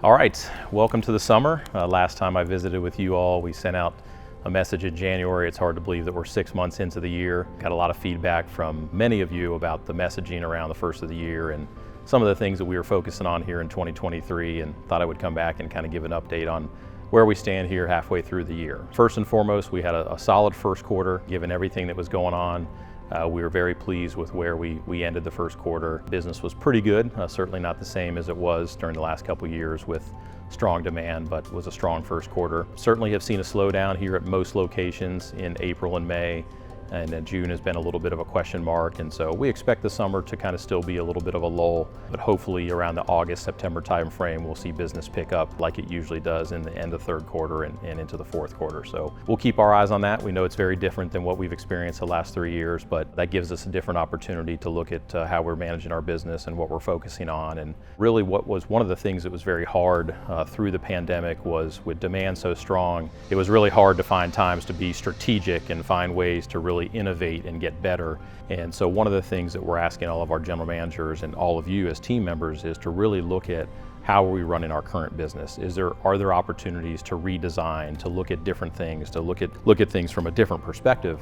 All right, welcome to the summer. Last time I visited with you all, we sent out a message in January. It's hard to believe that we're 6 months into the year. Got a lot of feedback from many of you about the messaging around the first of the year and some of the things that we were focusing on here in 2023, and thought I would come back and kind of give an update on where we stand here halfway through the year. First and foremost, we had a solid first quarter, given everything that was going on. We were very pleased with where we ended the first quarter. Business was pretty good, certainly not the same as it was during the last couple of years with strong demand, but was a strong first quarter. Certainly have seen a slowdown here at most locations in April and May, and then June has been a little bit of a question mark, and so we expect the summer to kind of still be a little bit of a lull, but hopefully around the August, September time frame, we'll see business pick up like it usually does in the end of third quarter and into the fourth quarter. So we'll keep our eyes on that. We know it's very different than what we've experienced the last 3 years, but that gives us a different opportunity to look at how we're managing our business and what we're focusing on. And really what was one of the things that was very hard through the pandemic was, with demand so strong, it was really hard to find times to be strategic and find ways to really innovate and get better. And so one of the things that we're asking all of our general managers and all of you as team members is to really look at how are we running our current business. Are there opportunities to redesign, to look at different things, to look at things from a different perspective,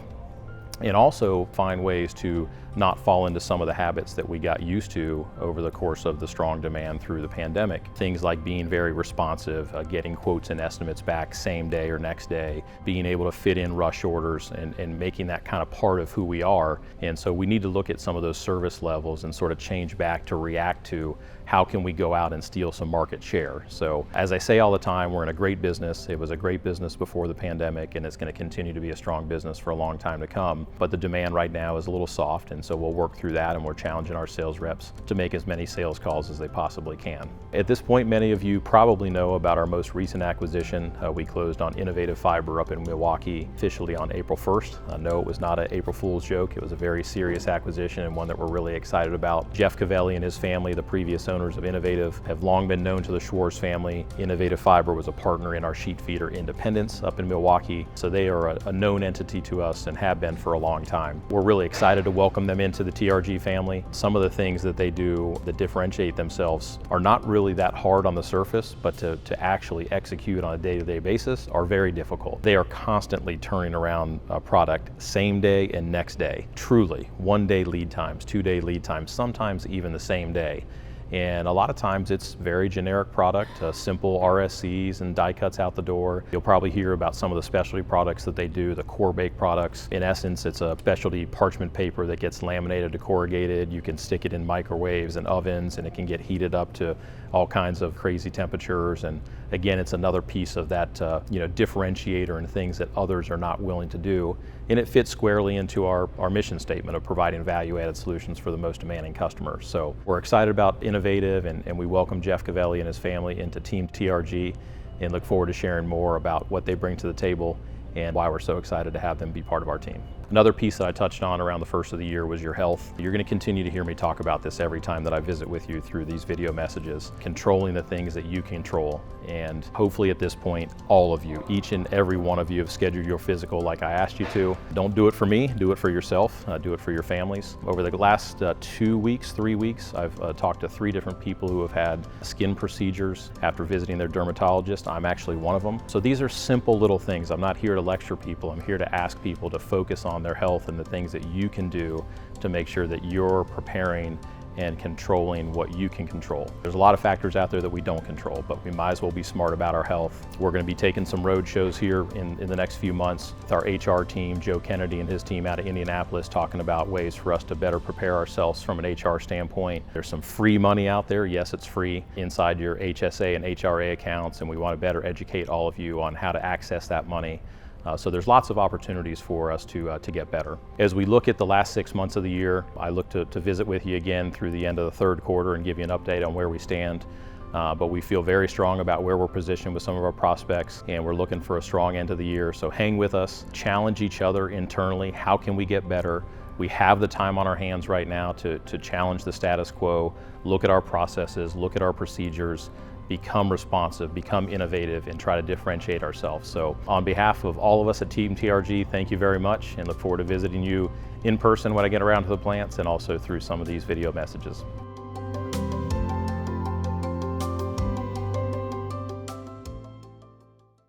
and also find ways to not fall into some of the habits that we got used to over the course of the strong demand through the pandemic. Things like being very responsive, getting quotes and estimates back same day or next day, being able to fit in rush orders and making that kind of part of who we are. And so we need to look at some of those service levels and sort of change back to react to how can we go out and steal some market share. So as I say all the time, we're in a great business. It was a great business before the pandemic, and it's going to continue to be a strong business for a long time to come. But the demand right now is a little soft, and so we'll work through that, and we're challenging our sales reps to make as many sales calls as they possibly can. At this point, many of you probably know about our most recent acquisition. We closed on Innovative Fiber up in Milwaukee officially on April 1st. No, it was not an April Fool's joke. It was a very serious acquisition and one that we're really excited about. Jeff Cavelli and his family, the previous owners of Innovative, have long been known to the Schwarz family. Innovative Fiber was a partner in our sheet feeder Independence up in Milwaukee, so they are a known entity to us and have been for a long time. We're really excited to welcome them into the TRG family. Some of the things that they do that differentiate themselves are not really that hard on the surface, but to actually execute on a day-to-day basis are very difficult. They are constantly turning around a product same day and next day, truly. 1 day lead times, 2 day lead times, sometimes even the same day. And a lot of times it's very generic product, simple RSCs and die cuts out the door. You'll probably hear about some of the specialty products that they do, the core bake products. In essence, it's a specialty parchment paper that gets laminated to corrugated. You can stick it in microwaves and ovens, and it can get heated up to all kinds of crazy temperatures. And again, it's another piece of that differentiator and things that others are not willing to do. And it fits squarely into our mission statement of providing value-added solutions for the most demanding customers. So we're excited about Innovative, and we welcome Jeff Cavelli and his family into Team TRG, and look forward to sharing more about what they bring to the table and why we're so excited to have them be part of our team. Another piece that I touched on around the first of the year was your health. You're going to continue to hear me talk about this every time that I visit with you through these video messages. Controlling the things that you control, and hopefully at this point, all of you, each and every one of you, have scheduled your physical like I asked you to. Don't do it for me, do it for yourself, do it for your families. Over the last 2 weeks, 3 weeks, I've talked to 3 different people who have had skin procedures after visiting their dermatologist. I'm actually one of them. So these are simple little things. I'm not here to lecture people. I'm here to ask people to focus on their health and the things that you can do to make sure that you're preparing and controlling what you can control. There's a lot of factors out there that we don't control, but we might as well be smart about our health. We're going to be taking some road shows here in the next few months with our HR team, Joe Kennedy and his team out of Indianapolis, talking about ways for us to better prepare ourselves from an HR standpoint. There's some free money out there. Yes, it's free inside your HSA and HRA accounts, and we want to better educate all of you on how to access that money. So there's lots of opportunities for us to get better. As we look at the last 6 months of the year, I look to visit with you again through the end of the third quarter and give you an update on where we stand. But we feel very strong about where we're positioned with some of our prospects, and we're looking for a strong end of the year. So hang with us, challenge each other internally. How can we get better? We have the time on our hands right now to challenge the status quo, look at our processes, look at our procedures, become responsive, become innovative, and try to differentiate ourselves. So on behalf of all of us at Team TRG, thank you very much, and look forward to visiting you in person when I get around to the plants and also through some of these video messages.